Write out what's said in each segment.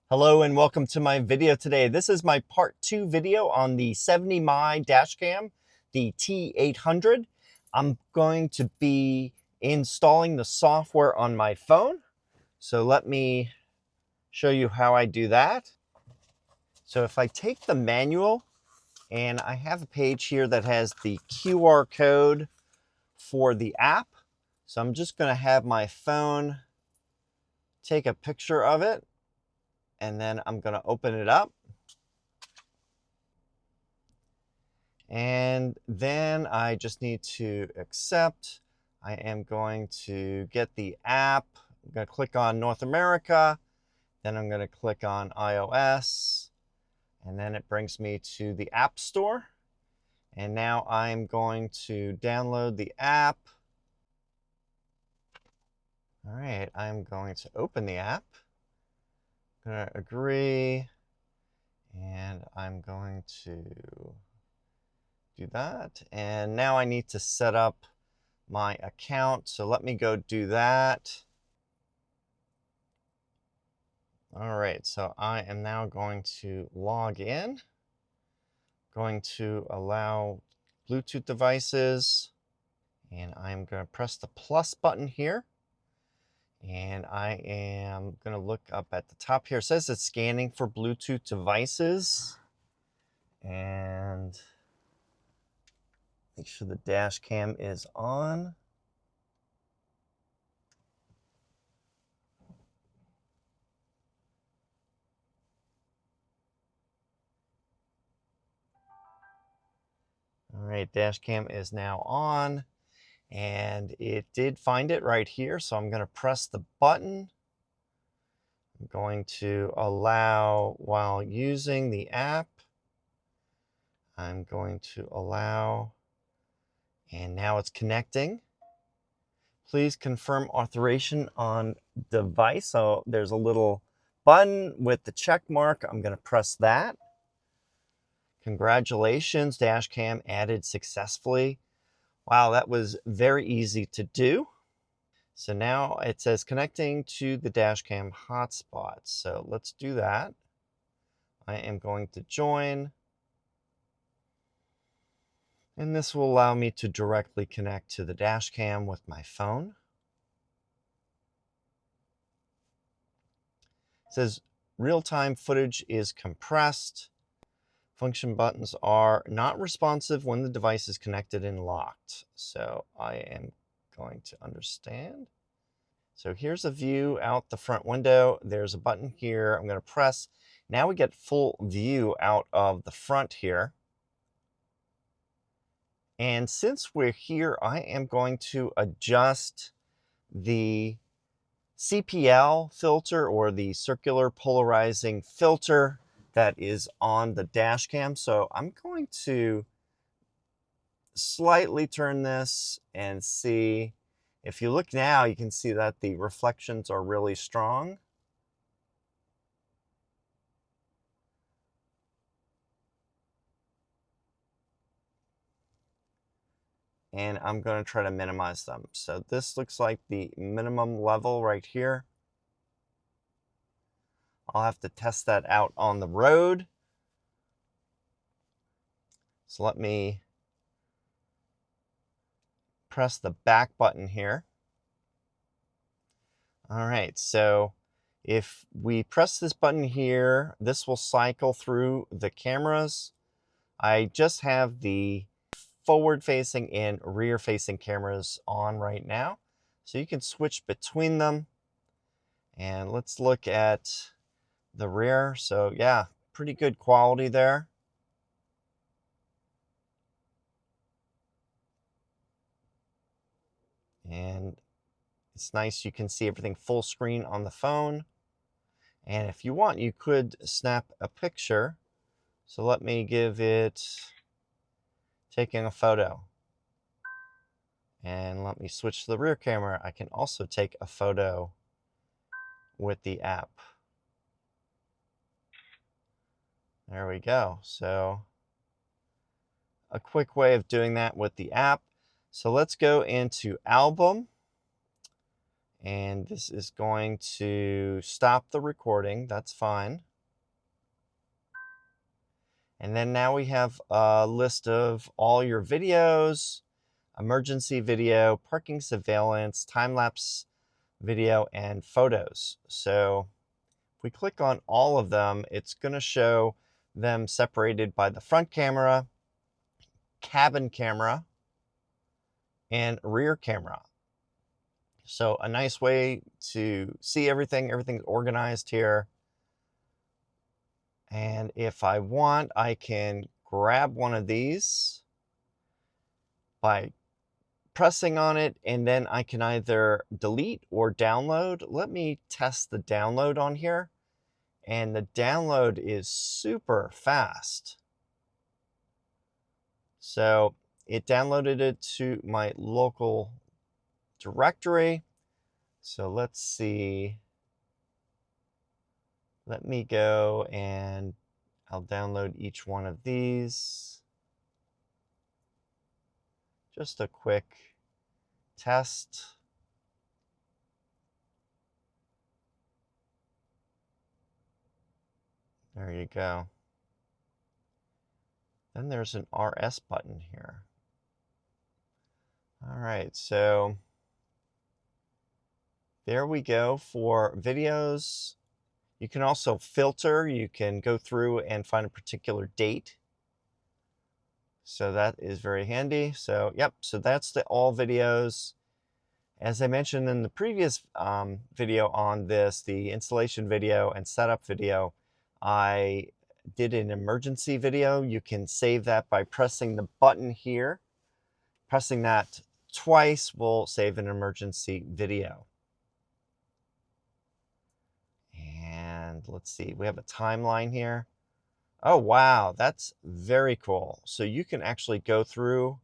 Hello and welcome to my video today. This is my part 2 video on the 70mm dash cam, the T800. I'm going to be installing the software on my phone. So let me show you how I do that. So if I take the manual, and I have a page here that has the QR code for the app. So I'm just going to have my phone take a picture of it, and then I'm going to open it up. And then I just need to accept. I am going to get the app. I'm going to click on North America. Then I'm going to click on iOS. And then it brings me to the App Store. And now I'm going to download the app. All right, I'm going to open the app. I'm going to agree. And I'm going to do that. And now I need to set up my account. So let me go do that. All right, so I am now going to log in. Going to allow Bluetooth devices. And I'm going to press the plus button here. And I am going to look up at the top here. It says it's scanning for Bluetooth devices. And make sure the dash cam is on. All right, dash cam is now on, and it did find it right here. So I'm going to press the button. I'm going to allow while using the app. I'm going to allow, and now it's connecting. Please confirm authorization on device. So there's a little button with the check mark. I'm going to press that. Congratulations, dash cam added successfully. Wow, that was very easy to do. So now it says connecting to the dash cam hotspot. So let's do that. I am going to join. And this will allow me to directly connect to the dash cam with my phone. It says real-time footage is compressed. Function buttons are not responsive when the device is connected and locked. So I am going to understand. So here's a view out the front window. There's a button here. I'm going to press. Now we get full view out of the front here. And since we're here, I am going to adjust the CPL filter, or the circular polarizing filter, that is on the dash cam. So I'm going to slightly turn this and see. If you look now, you can see that the reflections are really strong. And I'm going to try to minimize them. So this looks like the minimum level right here. I'll have to test that out on the road. So let me press the back button here. All right, so if we press this button here, this will cycle through the cameras. I just have the forward-facing and rear-facing cameras on right now. So you can switch between them. And let's look at the rear. So yeah, pretty good quality there. And it's nice, you can see everything full screen on the phone. And if you want, you could snap a picture. So let me give it taking a photo. And let me switch to the rear camera. I can also take a photo with the app. There we go. So a quick way of doing that with the app. So let's go into Album. And this is going to stop the recording. That's fine. And then now we have a list of all your videos, emergency video, parking surveillance, time-lapse video, and photos. So if we click on all of them, it's going to show them separated by the front camera, cabin camera, and rear camera. So a nice way to see everything. Everything's organized here. And if I want, I can grab one of these by pressing on it, and then I can either delete or download. Let me test the download on here. And the download is super fast. So it downloaded it to my local directory. So let's see. Let me go and I'll download each one of these. Just a quick test. There you go. Then there's an RS button here. All right, so there we go for videos. You can also filter. You can go through and find a particular date. So that is very handy. So yep, so that's the all videos. As I mentioned in the previous video on this, the installation video and setup video, I did an emergency video. You can save that by pressing the button here. Pressing that twice will save an emergency video. And let's see, we have a timeline here. Oh, wow, that's very cool. So you can actually go through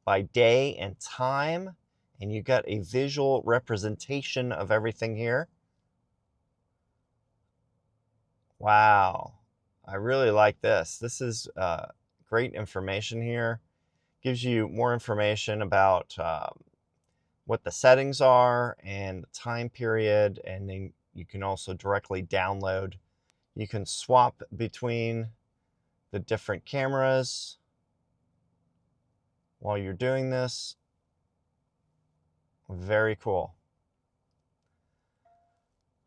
by day and time, and you got a visual representation of everything here. Wow, I really like this. This is great information here. Gives you more information about what the settings are and the time period, and then you can also directly download. You can swap between the different cameras while you're doing this. Very cool.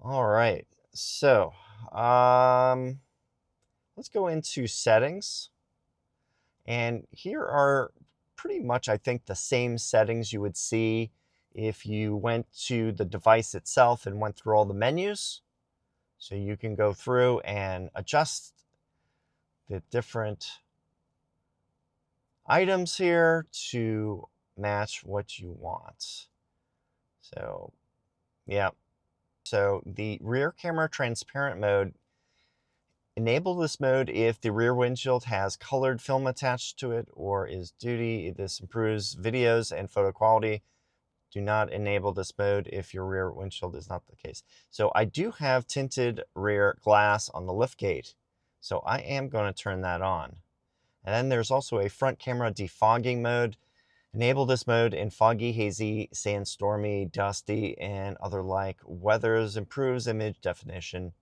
All right, so let's go into settings. And here are pretty much, I think, the same settings you would see if you went to the device itself and went through all the menus. So you can go through and adjust the different items here to match what you want. So, yeah. So the rear camera transparent mode, enable this mode if the rear windshield has colored film attached to it or is duty. This improves videos and photo quality. Do not enable this mode if your rear windshield is not the case. So I do have tinted rear glass on the liftgate, so I am going to turn that on. And then there's also a front camera defogging mode. Enable this mode in foggy, hazy, sandstormy, dusty, and other like weathers. Improves image definition.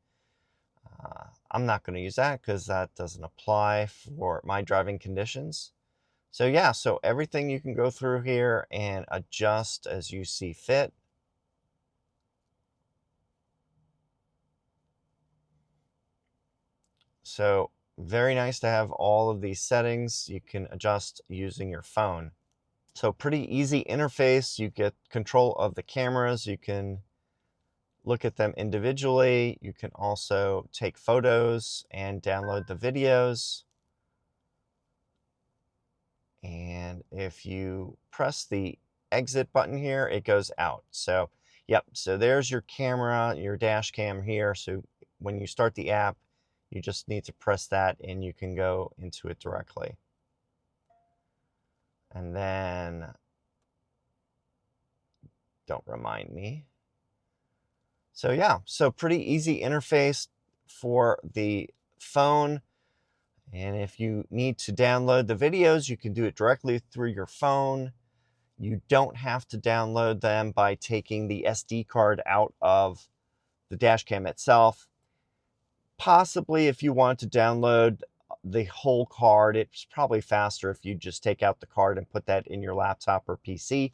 I'm not going to use that because that doesn't apply for my driving conditions. So yeah, so everything you can go through here and adjust as you see fit. So very nice to have all of these settings you can adjust using your phone. So pretty easy interface. You get control of the cameras. You can look at them individually. You can also take photos and download the videos. And if you press the exit button here, it goes out. So yep, so there's your camera, your dash cam here. So when you start the app, you just need to press that and you can go into it directly. And then, don't remind me. So yeah, so pretty easy interface for the phone. And if you need to download the videos, you can do it directly through your phone. You don't have to download them by taking the SD card out of the dash cam itself. Possibly if you want to download the whole card, it's probably faster if you just take out the card and put that in your laptop or PC.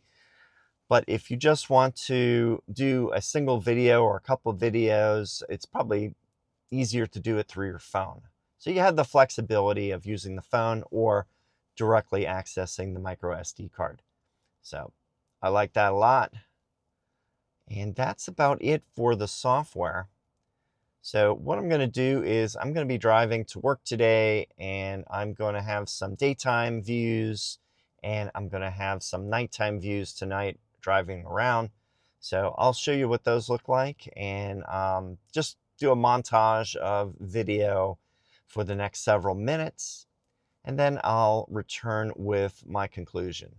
But if you just want to do a single video or a couple of videos, it's probably easier to do it through your phone. So you have the flexibility of using the phone or directly accessing the micro SD card. So I like that a lot. And that's about it for the software. So what I'm going to do is I'm going to be driving to work today, and I'm going to have some daytime views, and I'm going to have some nighttime views tonight driving around. So I'll show you what those look like, and just do a montage of video for the next several minutes, and then I'll return with my conclusion.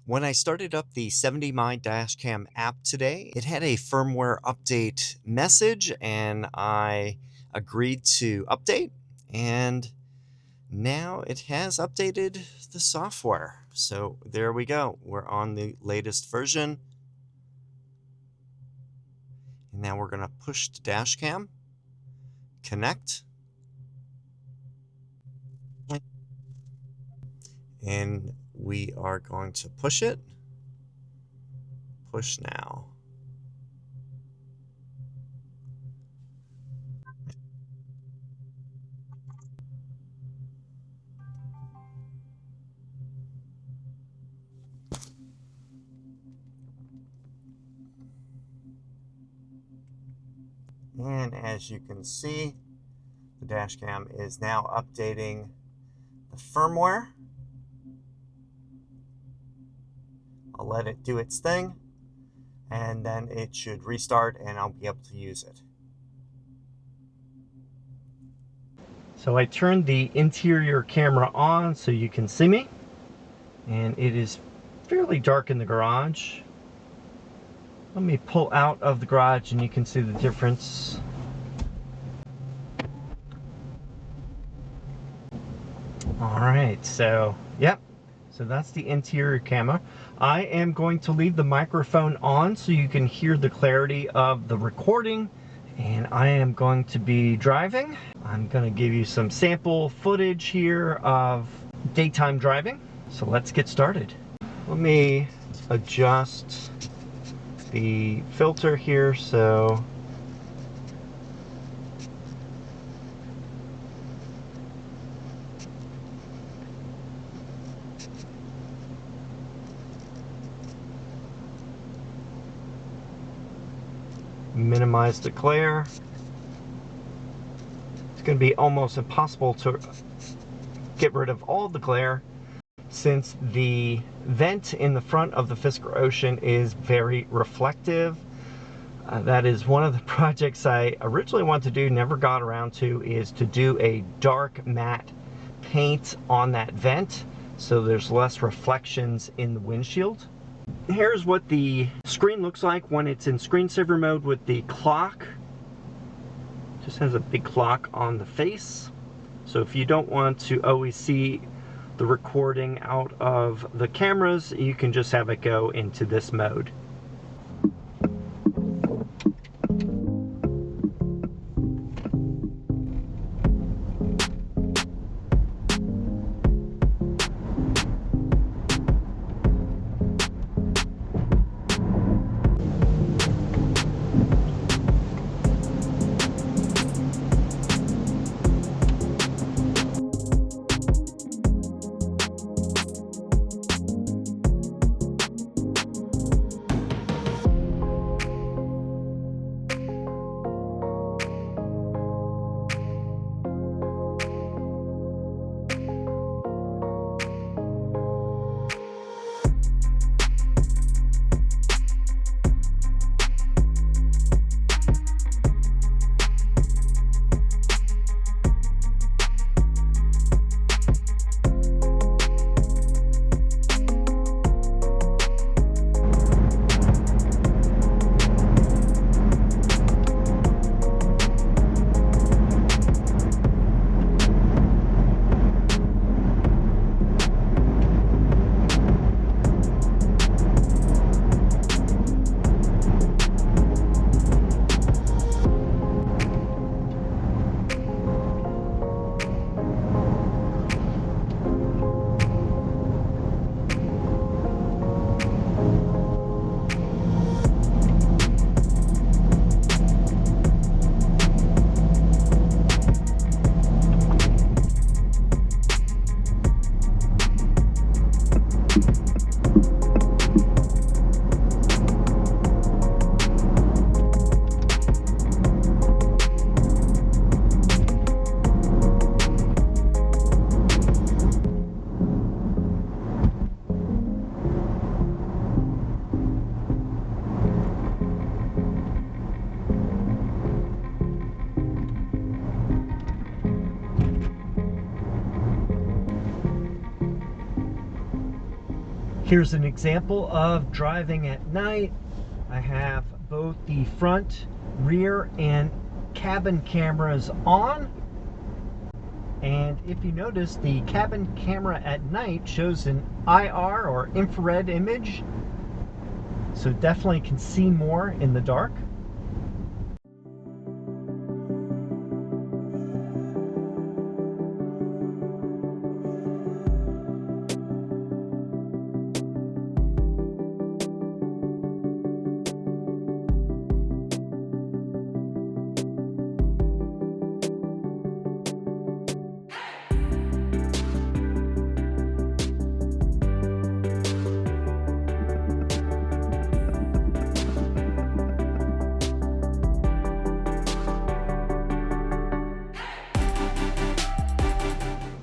When I started up the 70My Dashcam app today, it had a firmware update message, and I agreed to update, and now it has updated the software. So there we go. We're on the latest version. And now we're going to push the dashcam, connect, and we are going to push it. Push now. And as you can see, the dashcam is now updating the firmware. I'll let it do its thing, and then it should restart and I'll be able to use it. So I turned the interior camera on so you can see me, and it is fairly dark in the garage. Let me pull out of the garage and you can see the difference. All right, so yep. So that's the interior camera. I am going to leave the microphone on so you can hear the clarity of the recording. And I am going to be driving. I'm going to give you some sample footage here of daytime driving. So let's get started. Let me adjust the filter here so minimize the glare. It's going to be almost impossible to get rid of all the glare since the vent in the front of the Fisker Ocean is very reflective. That is one of the projects I originally wanted to do, never got around to, is to do a dark matte paint on that vent so there's less reflections in the windshield. Here's what the screen looks like when it's in screensaver mode with the clock. Just has a big clock on the face. So if you don't want to always see the recording out of the cameras, you can just have it go into this mode. Here's an example of driving at night. I have both the front, rear, and cabin cameras on. And if you notice, the cabin camera at night shows an IR or infrared image, so definitely can see more in the dark.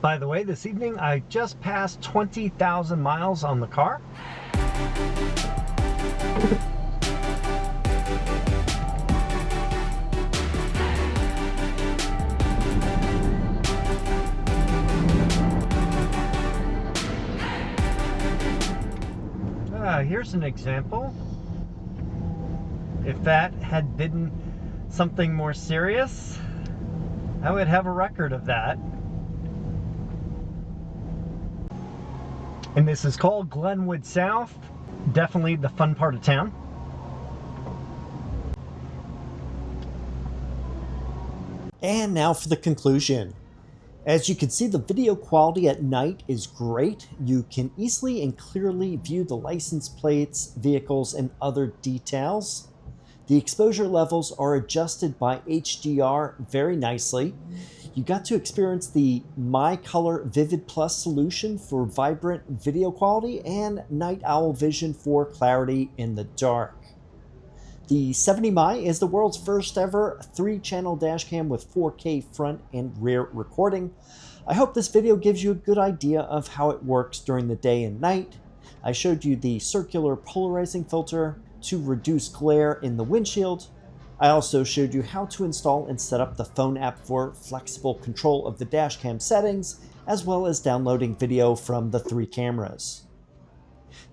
By the way, this evening I just passed 20,000 miles on the car. Here's an example. If that had been something more serious, I would have a record of that. And this is called Glenwood South. Definitely the fun part of town. And now for the conclusion. As you can see, the video quality at night is great. You can easily and clearly view the license plates, vehicles, and other details. The exposure levels are adjusted by HDR very nicely. You got to experience the My Color Vivid Plus solution for vibrant video quality and Night Owl Vision for clarity in the dark. The 70Mi is the world's first ever 3-channel dashcam with 4K front and rear recording. I hope this video gives you a good idea of how it works during the day and night. I showed you the circular polarizing filter to reduce glare in the windshield. I also showed you how to install and set up the phone app for flexible control of the dashcam settings, as well as downloading video from the 3 cameras.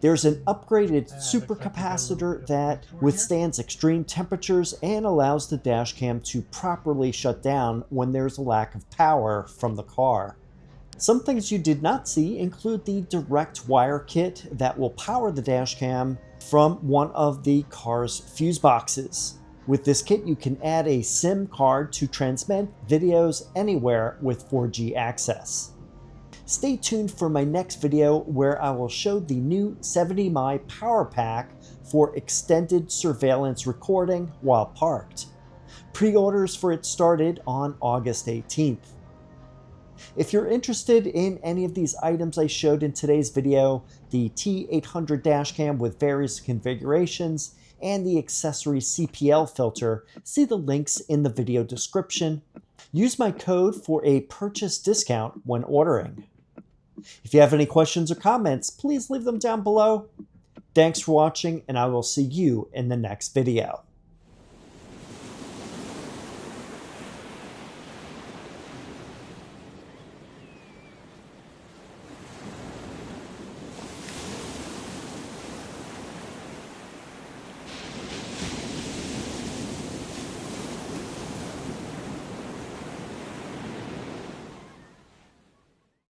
There's an upgraded supercapacitor that withstands extreme temperatures and allows the dashcam to properly shut down when there's a lack of power from the car. Some things you did not see include the direct wire kit that will power the dashcam from one of the car's fuse boxes. With this kit, you can add a SIM card to transmit videos anywhere with 4G access. Stay tuned for my next video where I will show the new 70Mi power pack for extended surveillance recording while parked. Pre-orders for it started on August 18th. If you're interested in any of these items I showed in today's video, the T800 dashcam with various configurations, and the accessory CPL filter, see the links in the video description. Use my code for a purchase discount when ordering. If you have any questions or comments, please leave them down below. Thanks for watching, and I will see you in the next video.